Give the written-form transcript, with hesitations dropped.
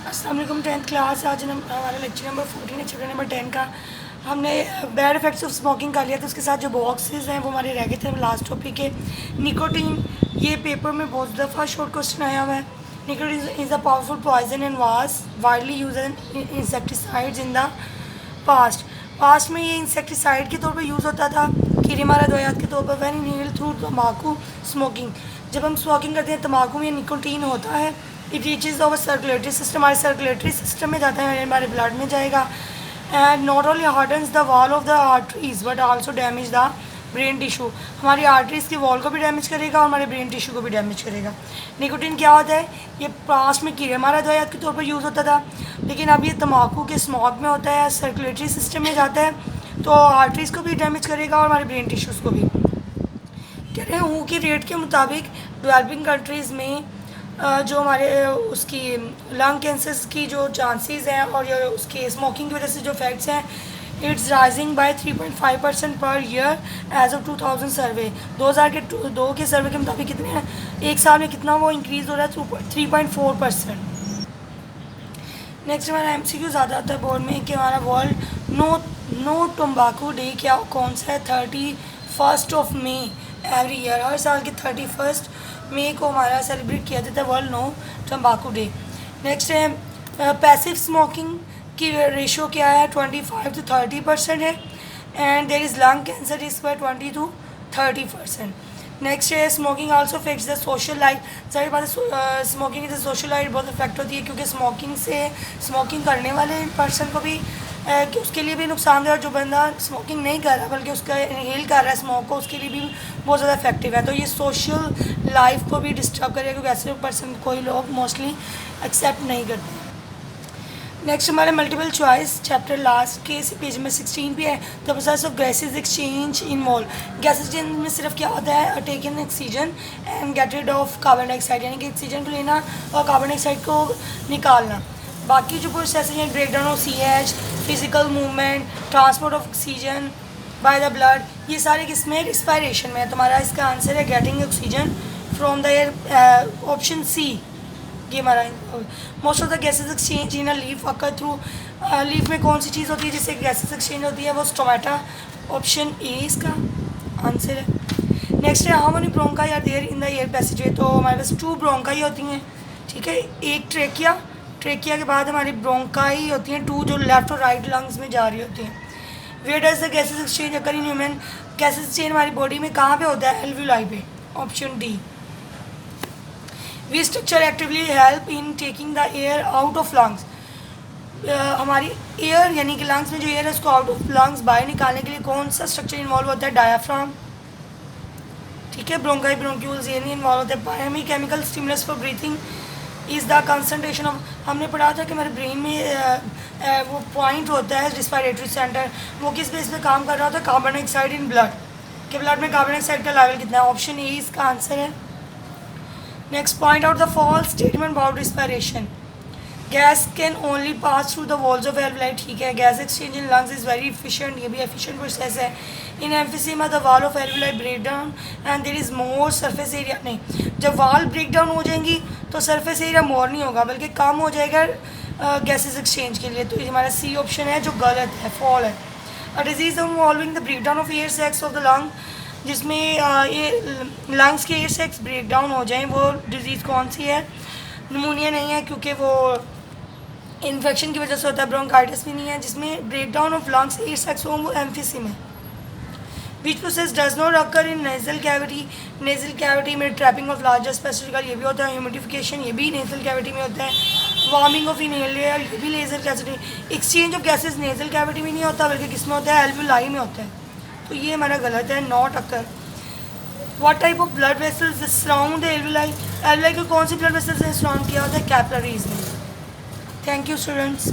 अस्सलाम वालेकुम 10th class. आज हम हमारा लेक्चर नंबर 14 है, चैप्टर नंबर 10 का। हमने बैड इफेक्ट्स ऑफ स्मोकिंग कर लिया था, उसके साथ जो बॉक्सेस हैं वो हमारे रह गए थे। लास्ट टॉपिक है निकोटीन। ये पेपर में बहुत दफ़ा शॉर्ट क्वेश्चन आया हुआ है। Nicotine is a powerful poison and was widely use insecticides in the past में ये इंसेक्टिसाइड के तौर पर यूज़ होता था, कीड़े मारा दवायात के तौर पर। वैन इनहेल्ड थ्रू तम्बाकू स्मोकिंग, जब हम स्मोकिंग करते हैं तम्बाकू में निकोटीन होता है। It reaches over circulatory system, हमारे सर्कुलेटरी सिस्टम में जाता है, हमारे ब्लड में जाएगा। And not only hardens the wall of the arteries but also damage the brain tissue, हमारी आर्टरीज की वॉल को भी डैमेज करेगा और हमारे ब्रेन टिशू को भी डैमेज करेगा। निकोटीन क्या होता है? ये पास्ट में कीड़े मारा दवायात के तौर पर यूज़ होता था, लेकिन अब ये तम्बाकू के स्मोक में होता है, सर्कुलेटरी सिस्टम में जाता है, तो आर्टरीज को भी डैमेज करेगा और हमारे ब्रेन टिश्यूज़ को भी। कह रहे हैं हु की रेट के मुताबिक डेवलपिंग कंट्रीज़ में जो हमारे उसकी लंग कैंसर्स की जो चांसेस हैं और जो उसके स्मोकिंग की वजह से जो फैक्ट्स हैं, it's rising bye 3.5% per year as of 2000 सर्वे। 2002 के सर्वे के मुताबिक कितने हैं, एक साल में कितना वो इंक्रीज़ हो रहा है? 3.4%। नेक्स्ट हमारा MCQ ज़्यादा आता है बोर्ड में कि हमारा वर्ल्ड नो टम्बाकू डे क्या कौन सा है? 31 मई एवरी ईयर, हर साल के 31 मई को हमारा सेलिब्रेट किया जाता है world no tobacco day. Next है पैसिव स्मोकिंग की रेशो क्या है? 25 to 30% है। And there is lung cancer risk by 20 to 30%। Next है smoking also affects the social life. सारी बात स्मोकिंग इज सोशल लाइफ बहुत इफेक्ट होती है, क्योंकि स्मोकिंग करने वाले पर्सन को भी कि उसके लिए भी नुकसान है, और जो बंदा स्मोकिंग नहीं कर रहा बल्कि उसका इनहेल कर रहा है स्मोक को, उसके लिए भी बहुत ज़्यादा इफेक्टिव है। तो ये सोशल लाइफ को भी डिस्टर्ब करेगा, क्योंकि ऐसे पर्सन कोई लोग मोस्टली एक्सेप्ट नहीं करते। नेक्स्ट हमारे मल्टीपल चॉइस चैप्टर लास्ट के पेज में 16 पे है। The process of gases exchange involve. Gas exchange में सिर्फ क्या होता है? Taken oxygen and get rid of carbon dioxide, यानी कि ऑक्सीजन को लेना और कार्बन डाइऑक्साइड को निकालना। बाकी जो प्रोसेस हैं break down of CH, physical movement, transport of oxygen by the blood, ये सारे किसमें? रिस्पायरेशन में। तुम्हारा इसका आंसर है getting oxygen from the air, option C. ये हमारा most of the gases exchange in a leaf occur through. Leaf में कौन सी चीज़ होती है जिससे गैसेज एक्सचेंज होती है? वो स्टोमेटा, ऑप्शन ए इसका आंसर है। नेक्स्ट है how many bronchi are there in the air passageway. तो हमारे पास 2 ब्रोंकाई होती हैं, ठीक है। एक ट्रेकिया के बाद हमारी ब्रोंकाई होती हैं 2, जो लेफ्ट और राइट लंग्स में जा रही होती हैं। Where does the gases exchange occur in human. Gases exchange हमारी बॉडी में कहाँ पे होता है? एल्वुलाई पे, option D. We structure actively help in taking the air out of lungs. हमारी एयर यानी कि लंग्स में जो एयर है उसको आउट ऑफ लंग्स बाहर निकालने के लिए कौन सा स्ट्रक्चर इन्वॉल्व होता है? डायाफ्राम, ठीक है। ब्रोंकाई ब्रोंक्यूल्स ये नहीं इन्वॉल्व होते हैं। Primary chemical stimulus for breathing is the concentration of. हमने पढ़ा था कि हमारे ब्रेन में वो पॉइंट होता है रिस्पायरेटरी सेंटर, वो किस बेस पे काम कर रहा होता है? कार्बन डाइऑक्साइड इन ब्लड, कि ब्लड में कार्बन डाइऑक्साइड का लेवल कितना है? ऑप्शन ए इसका आंसर है। Next point out the false statement about respiration. Gas can only pass through the walls of alveoli, ठीक है। Gas exchange in lungs is very efficient, ये भी एफिशिएंट प्रोसेस है। In emphysema the wall of alveoli break down and there is more surface area. नहीं, जब wall break down हो जाएंगी तो सरफेस एरिया मोर नहीं होगा बल्कि कम हो जाएगा गैसेज एक्सचेंज के लिए। तो ये हमारा सी ऑप्शन है जो गलत है, फॉल है। A disease involving the break down of air sacs of the lung, जिसमें ये लंग्स के एयर सैक्स ब्रेक डाउन हो जाएं, वो डिजीज़ कौन सी है? निमोनिया नहीं है, क्योंकि वो इन्फेक्शन की वजह से होता है। ब्रोंकाइटिस भी नहीं है। जिसमें break down of lungs air sacs हो वो एम्फीसीमा है। Which process does not occur in nasal cavity. Nasal cavity में ट्रैपिंग ऑफ लार्जर स्पेसिफिकल ये भी होता है। ह्यूमिडिफिकेशन ये भी नेजल कैविटी में होता है। वार्मिंग ऑफ इनहेल्ड एयर ये भी nasal cavity. Exchange of gases nasal cavity में नहीं होता बल्कि किस में होता है? एल्वुलाई में होता है। तो ये हमारा गलत है, not occur. What type of blood vessels surround the alveoli. Alveoli को कौन सी ब्लड वेसल्स ने सराउंड किया होता है? कैपिलरीज में। Thank you students.